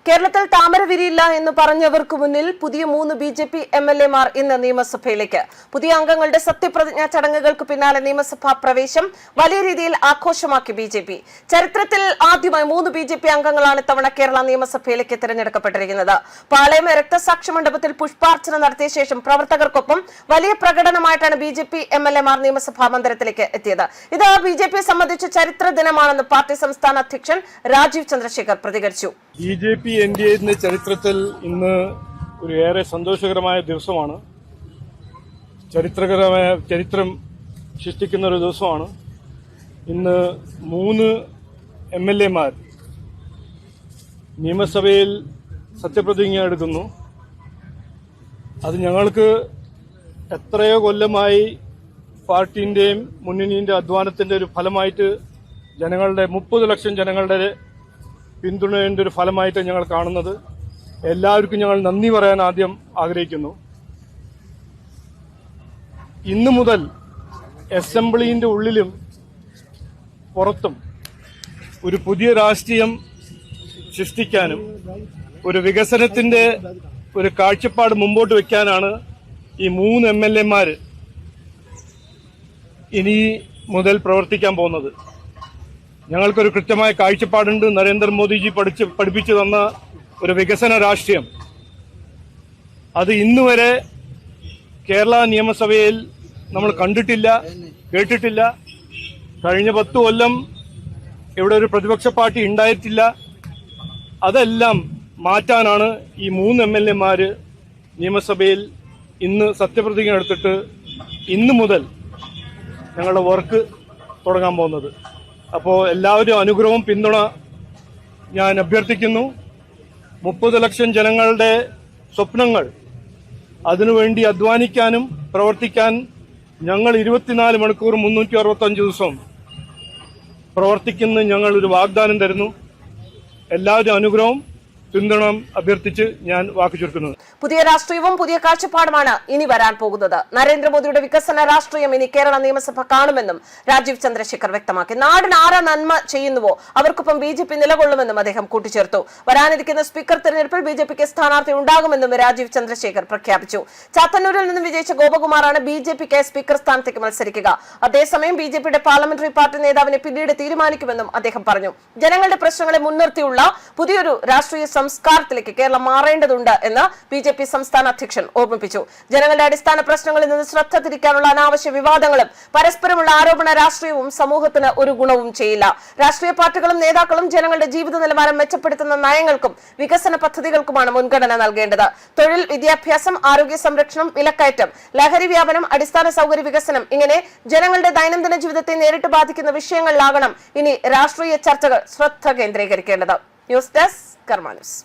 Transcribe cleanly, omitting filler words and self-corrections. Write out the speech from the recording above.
കേരളത്തിൽ താമര വിരിയില്ല എന്ന് പറഞ്ഞവർക്ക് മുന്നിൽ പുതിയ 3 ബിജെപി എംഎൽഎമാർ ഇന്ന് നിയമസഭയിലേക്ക്. പുതിയ അംഗങ്ങളുടെ സത്യപ്രതിജ്ഞാ ചടങ്ങുകൾക്ക് പിന്നാലെ നിയമസഭാ പ്രവേശം വലിയ രീതിയിൽ ആഘോഷമാക്കി ബിജെപി. ചരിത്രത്തിൽ ആദ്യമായി 3 ബിജെപി അംഗങ്ങളാണ് ഇത്തവണ കേരള നിയമസഭയിലേക്ക് തിരഞ്ഞെടുക്കപ്പെട്ടിരിക്കുന്നത്. പാളയം രക്തസാക്ഷി മണ്ഡപത്തിൽ പുഷ്പാർച്ചന നടത്തിയ ശേഷം പ്രവർത്തകർക്കൊപ്പം വലിയ പ്രകടനമായിട്ടാണ് ബിജെപി എംഎൽഎമാർ നിയമസഭാ മന്ദിരത്തിലേക്ക് എത്തിയത്. ഇത് ബിജെപിയെ സംബന്ധിച്ച ചരിത്ര ദിനമാണെന്ന് പാർട്ടി സംസ്ഥാന അധ്യക്ഷൻ രാജീവ് ചന്ദ്രശേഖർ പ്രതികരിച്ചു. ബിജെപി എൻഡിഎയുടെ ചരിത്രത്തിൽ ഇന്ന് ഒരു ഏറെ സന്തോഷകരമായ ദിവസമാണ്. ചരിത്രം സൃഷ്ടിക്കുന്ന ഒരു ദിവസമാണ്. ഇന്ന് 3 എംഎൽഎമാർ നിയമസഭയിൽ സത്യപ്രതിജ്ഞ എടുക്കുന്നു. അത് ഞങ്ങൾക്ക് എത്രയോ കൊല്ലമായി പാർട്ടിന്റെയും മുന്നണിയുടെ അധ്വാനത്തിന്റെ ഒരു ഫലമായിട്ട് ജനങ്ങളുടെ 30 ലക്ഷം ജനങ്ങളുടെ പിന്തുണയുടെ ഒരു ഫലമായിട്ട് ഞങ്ങൾ കാണുന്നത്. എല്ലാവർക്കും ഞങ്ങൾ നന്ദി പറയാൻ ആദ്യം ആഗ്രഹിക്കുന്നു. ഇന്നു മുതൽ അസംബ്ലിന്റെ ഉള്ളിലും പുറത്തും ഒരു പുതിയ രാഷ്ട്രീയം സൃഷ്ടിക്കാനും ഒരു വികസനത്തിന്റെ ഒരു കാഴ്ചപ്പാട് മുമ്പോട്ട് വെക്കാനാണ് ഈ 3 എംഎൽഎമാർ ഇനി മുതൽ പ്രവർത്തിക്കാൻ പോകുന്നത്. ഞങ്ങൾക്കൊരു കൃത്യമായ കാഴ്ചപ്പാടുണ്ട്. നരേന്ദ്രമോദിജി പഠിപ്പിച്ചു തന്ന ഒരു വികസന രാഷ്ട്രീയം, അത് ഇന്നുവരെ കേരള നിയമസഭയിൽ നമ്മൾ കണ്ടിട്ടില്ല, കേട്ടിട്ടില്ല. കഴിഞ്ഞ 10 കൊല്ലം ഇവിടെ ഒരു പ്രതിപക്ഷ പാർട്ടി ഉണ്ടായിട്ടില്ല. അതെല്ലാം മാറ്റാനാണ് ഈ 3 എംഎൽഎമാർ നിയമസഭയിൽ ഇന്ന് സത്യപ്രതിജ്ഞ എടുത്തിട്ട് ഇന്നു മുതൽ ഞങ്ങളുടെ വർക്ക് തുടങ്ങാൻ പോകുന്നത്. അപ്പോൾ എല്ലാവരും അനുഗ്രഹവും പിന്തുണ ഞാൻ അഭ്യർത്ഥിക്കുന്നു. 30 ലക്ഷം ജനങ്ങളുടെ സ്വപ്നങ്ങൾ, അതിനുവേണ്ടി അധ്വാനിക്കാനും പ്രവർത്തിക്കാൻ ഞങ്ങൾ 24 മണിക്കൂർ 365 ദിവസം പ്രവർത്തിക്കുന്ന ഞങ്ങൾ ഒരു വാഗ്ദാനം തരുന്നു. എല്ലാവരും അനുഗ്രഹവും പിന്തുണ അഭ്യർത്ഥിച്ച് ഞാൻ വാക്കു ചുരുക്കുന്നത്. പുതിയ രാഷ്ട്രീയവും പുതിയ കാഴ്ചപ്പാടുമാണ് ഇനി വരാൻ പോകുന്നത്. നരേന്ദ്രമോദിയുടെ വികസന രാഷ്ട്രീയം ഇനി കേരള നിയമസഭ കാണുമെന്നും രാജീവ് ചന്ദ്രശേഖർ വ്യക്തമാക്കി. നാടിന് ആരാ നന്മ ചെയ്യുന്നുവോ അവർക്കൊപ്പം ബിജെപി നിലകൊള്ളുമെന്നും അദ്ദേഹം കൂട്ടിച്ചേർത്തു. വരാനിരിക്കുന്ന സ്പീക്കർ തെരഞ്ഞെടുപ്പിൽ ബിജെപിക്ക് സ്ഥാനാർത്ഥി ഉണ്ടാകുമെന്നും രാജീവ് ചന്ദ്രശേഖർ പ്രഖ്യാപിച്ചു. ചാത്തന്നൂരിൽ നിന്നും വിജയിച്ച ഗോപകുമാറാണ് ബിജെപിക്ക് സ്പീക്കർ സ്ഥാനത്തേക്ക് മത്സരിക്കുക. അതേസമയം ബിജെപിയുടെ പാർലമെന്ററി പാർട്ടി നേതാവിനെ പിന്നീട് തീരുമാനിക്കുമെന്നും അദ്ദേഹം പറഞ്ഞു. ജനങ്ങളുടെ പ്രശ്നങ്ങളെ മുൻനിർത്തിയുള്ള പുതിയൊരു രാഷ്ട്രീയ സംസ്കാരത്തിലേക്ക് കേരളം മാറേണ്ടതുണ്ട് എന്ന് ബിജെപി സംസ്ഥാന അധ്യക്ഷൻ ഓർമ്മിപ്പിച്ചു. ജനങ്ങളുടെ അടിസ്ഥാന പ്രശ്നങ്ങളിൽ നിന്ന് ശ്രദ്ധ തിരിക്കാനുള്ള അനാവശ്യ വിവാദങ്ങളും പരസ്പരമുള്ള ആരോപണ രാഷ്ട്രീയവും സമൂഹത്തിന് ഒരു ഗുണവും ചെയ്യില്ല. രാഷ്ട്രീയ പാർട്ടികളും നേതാക്കളും ജനങ്ങളുടെ ജീവിത നിലവാരം മെച്ചപ്പെടുത്തുന്ന നയങ്ങൾക്കും വികസന പദ്ധതികൾക്കുമാണ് മുൻഗണന നൽകേണ്ടത്. തൊഴിൽ, വിദ്യാഭ്യാസം, ആരോഗ്യ സംരക്ഷണം, വിലക്കയറ്റം, ലഹരി വ്യാപനം, അടിസ്ഥാന സൗകര്യ വികസനം, ഇങ്ങനെ ജനങ്ങളുടെ ദൈനംദിന ജീവിതത്തെ നേരിട്ട് ബാധിക്കുന്ന വിഷയങ്ങളിലാകണം ഇനി രാഷ്ട്രീയ ചർച്ചകൾ ശ്രദ്ധ കേന്ദ്രീകരിക്കേണ്ടത്. ന്യൂസ് ഡെസ്ക് കർമ്മ ന്യൂസ്.